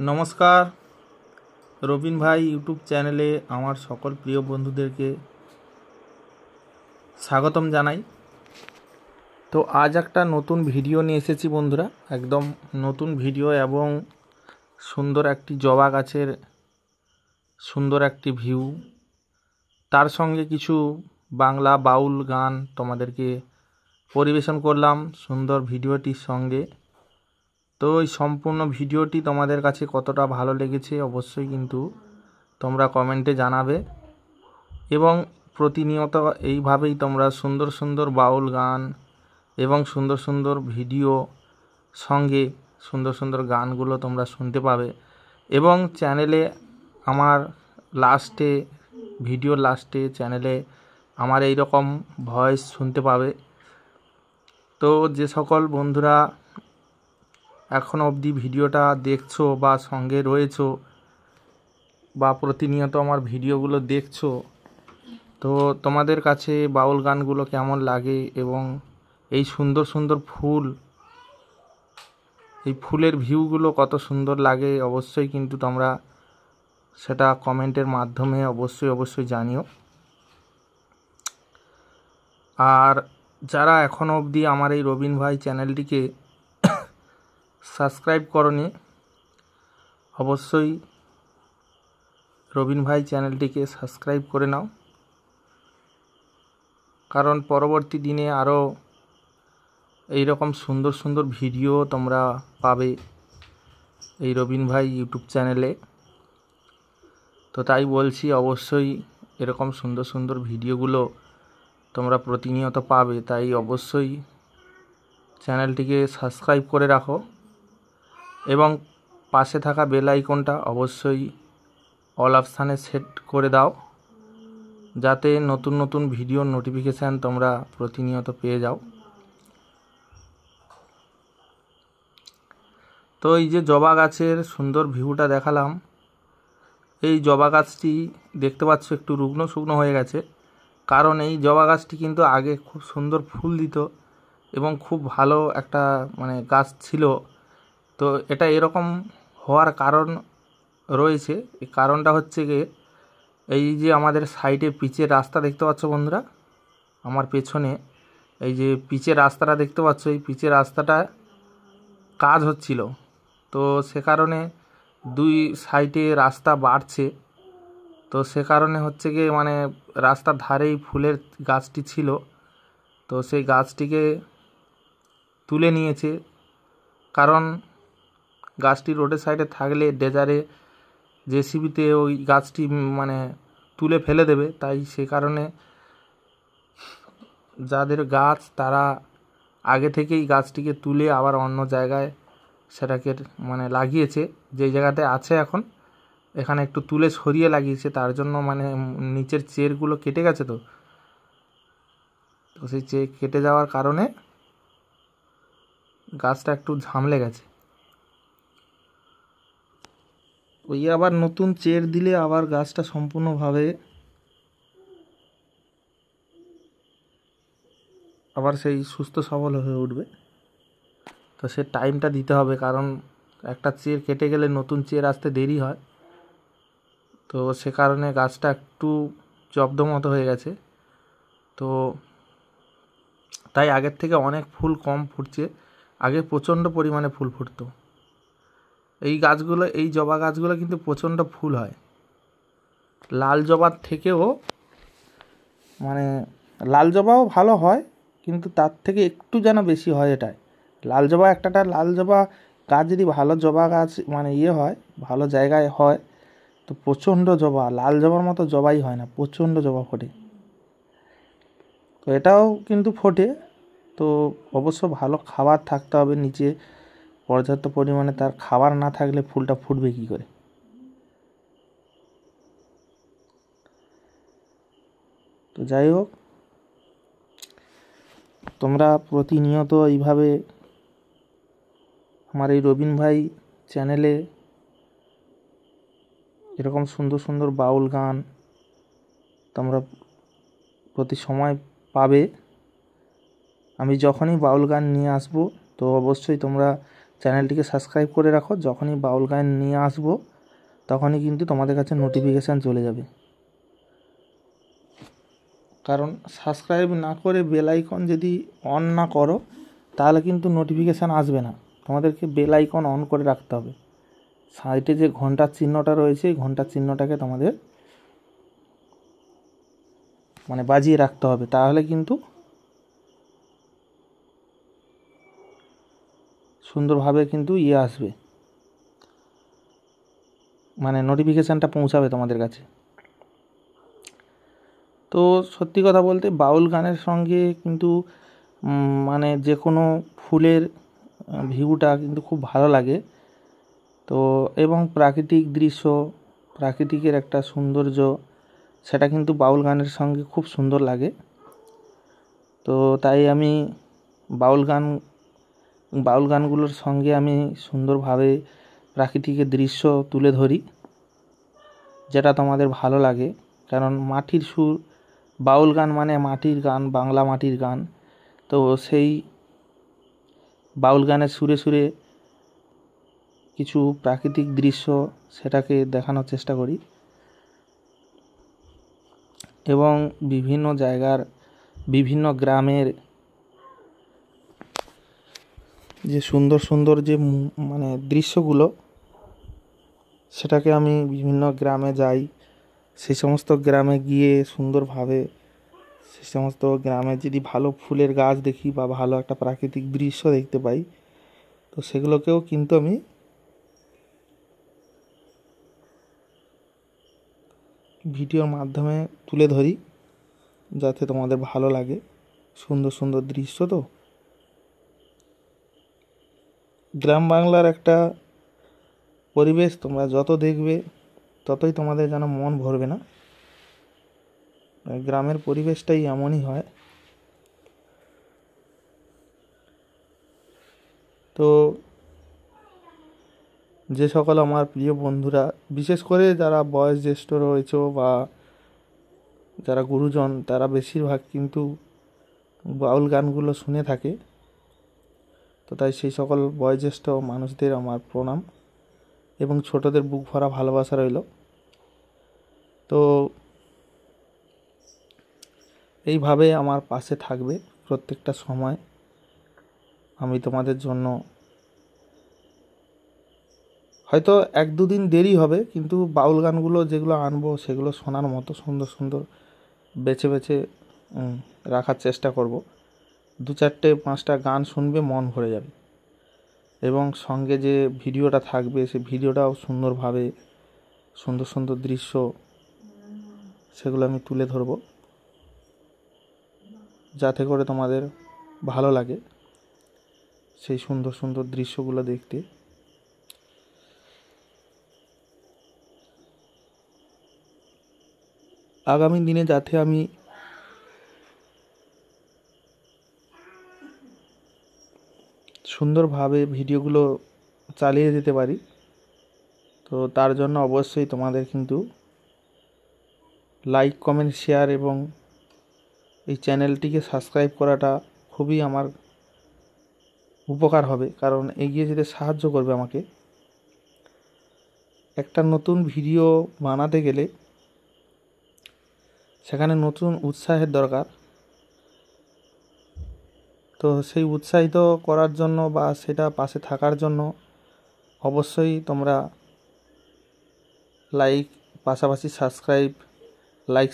F: নমস্কার, রবিন ভাই ইউটিউব চ্যানেলে আমার সকল প্রিয় বন্ধুদেরকে স্বাগতম জানাই। তো আজ একটা নতুন ভিডিও নিয়ে এসেছি বন্ধুরা, একদম নতুন ভিডিও এবং সুন্দর একটি জবা গাছের সুন্দর একটি ভিউ, তার সঙ্গে কিছু বাংলা বাউল গান তোমাদেরকে পরিবেশন করলাম সুন্দর ভিডিওটির সঙ্গে। তো এই সম্পূর্ণ ভিডিওটি তোমাদের কাছে কতটা ভালো লেগেছে অবশ্যই কিন্তু তোমরা কমেন্টে জানাবে, এবং প্রতিনিয়ত এইভাবেই তোমরা সুন্দর সুন্দর বাউল গান এবং সুন্দর সুন্দর ভিডিও সঙ্গে সুন্দর সুন্দর গানগুলো তোমরা শুনতে পাবে। এবং চ্যানেলে আমার লাস্টে, ভিডিওর লাস্টে চ্যানেলে আমার এই রকম ভয়েস শুনতে পাবে। তো যে সকল বন্ধুরা এখনও অবধি ভিডিওটা দেখছো বা সঙ্গে রয়েছো বা প্রতিনিয়ত আমার ভিডিওগুলো দেখছো, তো তোমাদের কাছে বাউল গানগুলো কেমন লাগে এবং এই সুন্দর সুন্দর ফুল, এই ফুলের ভিউগুলো কত সুন্দর লাগে অবশ্যই কিন্তু তোমরা সেটা কমেন্টের মাধ্যমে অবশ্যই জানিও। আর যারা এখনও অবধি আমার এই রবিন ভাই চ্যানেলটিকে সাবস্ক্রাইব করনি, অবশ্যই রবিন ভাই চ্যানেলটিকে সাবস্ক্রাইব করে নাও, কারণ পরবর্তী দিনে আরও এই রকম সুন্দর সুন্দর ভিডিও তোমরা পাবে এই রবিন ভাই ইউটিউব চ্যানেলে। তো তাই বলছি অবশ্যই এরকম সুন্দর সুন্দর ভিডিওগুলো তোমরা প্রতিনিয়ত পাবে, তাই অবশ্যই চ্যানেলটিকে সাবস্ক্রাইব করে রাখো এবং পাশে থাকা বেল আইকনটা অবশ্যই অল অপশানে সেট করে দাও, যাতে নতুন নতুন ভিডিওর নোটিফিকেশান তোমরা প্রতিনিয়ত পেয়ে যাও। তো এই যে জবা গাছের সুন্দর ভিউটা দেখালাম, এই জবা গাছটি দেখতে পাচ্ছ একটু রুগ্ন শুকনো হয়ে গেছে, কারণ এই জবা গাছটি কিন্তু আগে খুব সুন্দর ফুল দিত এবং খুব ভালো একটা গাছ ছিল। তো এটা এরকম হওয়ার কারণ রয়েছে, এই কারণটা হচ্ছে গিয়ে এই যে আমাদের সাইডে পিচের রাস্তা দেখতে পাচ্ছ বন্ধুরা, আমার পেছনে এই যে পিচের রাস্তাটা দেখতে পাচ্ছ, এই পিচের রাস্তাটা কাজ হচ্ছিল। তো সে কারণে দুই সাইডে রাস্তা বাড়ছে, তো সে কারণে হচ্ছে গিয়ে রাস্তার ধারেই ফুলের গাছটি ছিল, তো সেই গাছটিকে তুলে নিয়েছে, কারণ গাছটি রোডের সাইডে থাকলে ডেজারে জেসিবিতে ওই গাছটি তুলে ফেলে দেবে। তাই সে কারণে যাদের গাছ তারা আগে থেকেই গাছটিকে তুলে আবার অন্য জায়গায় সেটাকে লাগিয়েছে, যেই জায়গাতে আছে এখন এখানে একটু তুলে সরিয়ে লাগিয়েছে, তার জন্য নিচের চেরগুলো কেটে গেছে। তো সেই চের কেটে যাওয়ার কারণে গাছটা একটু ঝামলে গেছে, ওই আবার নতুন চের দিলে আবার গাছটা সম্পূর্ণভাবে আবার সেই সুস্থ সবল হয়ে উঠবে। তো সে টাইমটা দিতে হবে, কারণ একটা চের কেটে গেলে নতুন চের আসতে দেরি হয়। তো সে কারণে গাছটা একটু জব্দ মতো হয়ে গেছে, তো তাই আগের থেকে অনেক ফুল কম ফুটছে, আগে প্রচণ্ড পরিমাণে ফুল ফুটতো। এই গাছগুলো, এই জবা গাছগুলো কিন্তু প্রচণ্ড ফুল হয়, লাল জবার থেকেও লাল জবাও ভালো হয়, কিন্তু তার থেকে একটু যেন বেশি হয় এটাই। লাল জবা লাল জবা গাছ যদি ভালো জবা গাছ হয়, ভালো জায়গায় হয়, তো প্রচণ্ড জবা, লাল জবার মতো জবাই হয় না, প্রচণ্ড জবা ফোটে। তো এটাও কিন্তু ফোটে, তো অবশ্য ভালো খাবার থাকতে হবে নিচে, পর্যাপ্ত পরিমাণে তার খাবার না থাকলে ফুলটা ফুটবে কী করে। তো যাই হোক, তোমরা প্রতিনিয়ত এইভাবে আমার এই রবিন ভাই চ্যানেলে এরকম সুন্দর সুন্দর বাউল গান তোমরা প্রতি সময় পাবে। আমি যখনই বাউল গান নিয়ে আসবো তো অবশ্যই তোমরা চ্যানেলটিকে সাবস্ক্রাইব করে রাখো। যখনই বাউল গান নিয়ে আসবো তখনই কিন্তু তোমাদের কাছে নোটিফিকেশান চলে যাবে। কারণ সাবস্ক্রাইব না করে বেল আইকন যদি অন না করো তাহলে কিন্তু নোটিফিকেশান আসবে না। তোমাদেরকে বেল আইকন অন করে রাখতে হবে। সাইডে যে ঘন্টার চিহ্নটা রয়েছে এই ঘন্টার চিহ্নটাকে তোমাদের মানে বাজিয়ে রাখতে হবে, তাহলে কিন্তু সুন্দরভাবে কিন্তু আসবে, মানে নোটিফিকেশানটা পৌঁছাবে তোমাদের কাছে। তো সত্যি কথা বলতে বাউল গানের সঙ্গে কিন্তু মানে যে কোনো ফুলের ভিউটা কিন্তু খুব ভালো লাগে। তো এবং প্রাকৃতিক দৃশ্য, প্রাকৃতিকের একটা সৌন্দর্য, সেটা কিন্তু বাউল গানের সঙ্গে খুব সুন্দর লাগে। তো তাই আমি বাউল গানগুলোর সঙ্গে আমি সুন্দরভাবে প্রাকৃতিকের দৃশ্য তুলে ধরি, যেটা তোমাদের ভালো লাগে। কারণ মাটির সুর, বাউল গান মানে মাটির গান, বাংলা মাটির গান। তো সেই বাউল গানের সুরে সুরে কিছু প্রাকৃতিক দৃশ্য সেটাকে দেখানোর চেষ্টা করি, এবং বিভিন্ন জায়গার বিভিন্ন গ্রামের যে সুন্দর সুন্দর যে মানে দৃশ্যগুলো, সেটাকে আমি বিভিন্ন গ্রামে যাই। সেই সমস্ত গ্রামে গিয়ে সুন্দরভাবে সেই সমস্ত গ্রামে যদি ভালো ফুলের গাছ দেখি বা ভালো একটা প্রাকৃতিক দৃশ্য দেখতে পাই, তো সেগুলোকেও কিন্তু আমি ভিডিওর মাধ্যমে তুলে ধরি, যাতে তোমাদের ভালো লাগে। সুন্দর সুন্দর দৃশ্য। তো গ্রাম বাংলার একটা পরিবেশ তোমরা যত দেখবে ততই তোমাদের যেন মন ভরবে না। গ্রামের পরিবেশটাই এমনই হয়। তো যে সকল আমার প্রিয় বন্ধুরা, বিশেষ করে যারা বয়স জ্যেষ্ঠ রয়েছে বা যারা গুরুজন, তারা বেশিরভাগ কিন্তু বাউল গানগুলো শুনে থাকে। তো তাই সেই সকল বয়োজ্যেষ্ঠ মানুষদের আমার প্রণাম এবং ছোটদের বুক ভরা ভালোবাসা রইল। তো এইভাবে আমার পাশে থাকবে প্রত্যেকটা সময়। আমি তোমাদের জন্য হয়তো 1-2 দিন দেরি হবে, কিন্তু বাউল গানগুলো যেগুলো আনবো সেগুলো শোনার মতো সুন্দর সুন্দর বেছে বেছে রাখার চেষ্টা করব। 2-4-5টা গান শুনবে, মন ভরে যাবে। এবং সঙ্গে যে ভিডিওটা থাকবে সেই ভিডিওটাও সুন্দরভাবে সুন্দর সুন্দর দৃশ্য সেগুলো আমি তুলে ধরব, যাতে করে তোমাদের ভালো লাগে সেই সুন্দর সুন্দর দৃশ্যগুলো দেখতে। আগামী দিনে যাতে আমি সুন্দরভাবে ভিডিওগুলো চালিয়ে যেতে পারি, তো তার জন্য অবশ্যই তোমাদের কিন্তু লাইক, কমেন্ট, শেয়ার এবং এই চ্যানেলটিকে সাবস্ক্রাইব করাটা খুবই আমার উপকার হবে। কারণ এগিয়ে যেতে সাহায্য করবে আমাকে। একটা নতুন ভিডিও বানাতে গেলে সেখানে নতুন উৎসাহের দরকার। তো সেই উৎসাহিত করার জন্য বা সেটা পাশে থাকার জন্য অবশ্যই তোমরা লাইক, পাশাপাশি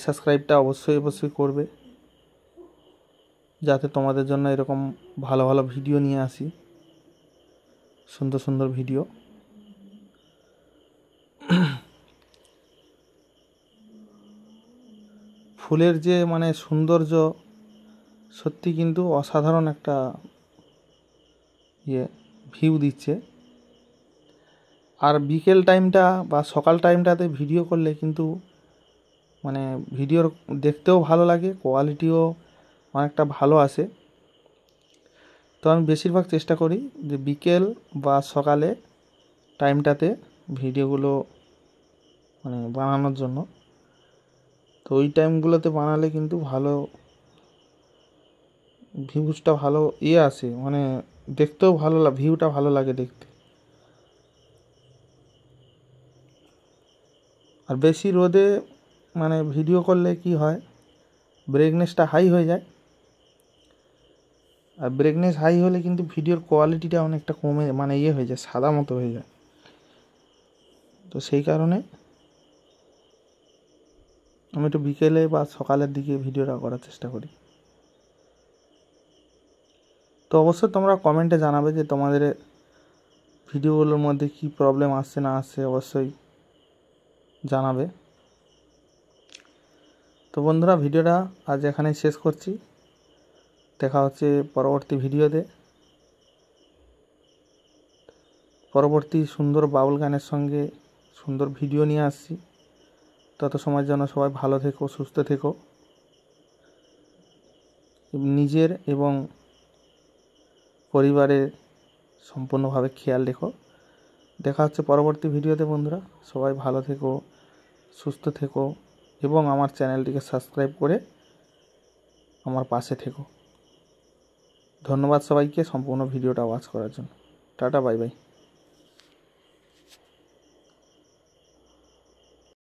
F: সাবস্ক্রাইবটা অবশ্যই করবে, যাতে তোমাদের জন্য এরকম ভালো ভালো ভিডিও নিয়ে আসি, সুন্দর সুন্দর ভিডিও। ফুলের যে মানে সৌন্দর্য সত্যি কিন্তু অসাধারণ একটা ভিউ দিচ্ছে। আর বিকেল টাইমটা বা সকাল টাইমটাতে ভিডিও করলে কিন্তু মানে ভিডিওর দেখতেও ভালো লাগে, কোয়ালিটিও অনেকটা ভালো আসে। তো আমি বেশিরভাগ চেষ্টা করি যে বিকেল বা সকালে টাইমটাতে ভিডিওগুলো মানে বানানোর জন্য। তো ওই টাইমগুলোতে বানালে কিন্তু ভালো ভিউজটা ভালো আসে, মানে দেখতেও ভিউটা ভালো লাগে দেখতে। আর বেশি রোদে মানে ভিডিও করলে কি হয়, ব্রাইটনেসটা হাই হয়ে যায়। আর ব্রাইটনেস হাই হলে কিন্তু ভিডিওর কোয়ালিটিটা অনেকটা কমে মানে হয়ে যায়, সাদা মতো হয়ে যায়। তো সেই কারণে আমি একটু বিকেলে বা সকালের দিকে ভিডিওটা করার চেষ্টা করি। তো অবশ্যই তোমরা কমেন্টে জানাবে যে তোমাদের ভিডিওগুলোর মধ্যে কি প্রবলেম আসছে না আসছে, অবশ্যই জানাবে। তো বন্ধুরা, ভিডিওটা আজ এখানেই শেষ করছি। দেখা হচ্ছে পরবর্তী ভিডিওতে। পরবর্তী সুন্দর বাউল গানের সঙ্গে সুন্দর ভিডিও নিয়ে আসছি। তত সময়ের জন্য সবাই ভালো থেকো, সুস্থ থেকো, নিজের এবং পরিবারের সম্পূর্ণভাবে খেয়াল রেখো। দেখা হচ্ছে পরবর্তী ভিডিওতে বন্ধুরা। সবাই ভালো থেকো, সুস্থ থেকো এবং আমার চ্যানেলটিকে সাবস্ক্রাইব করে আমার পাশে থেকো। ধন্যবাদ সবাইকে সম্পূর্ণ ভিডিওটা ওয়াচ করার জন্য। Tata, bye bye.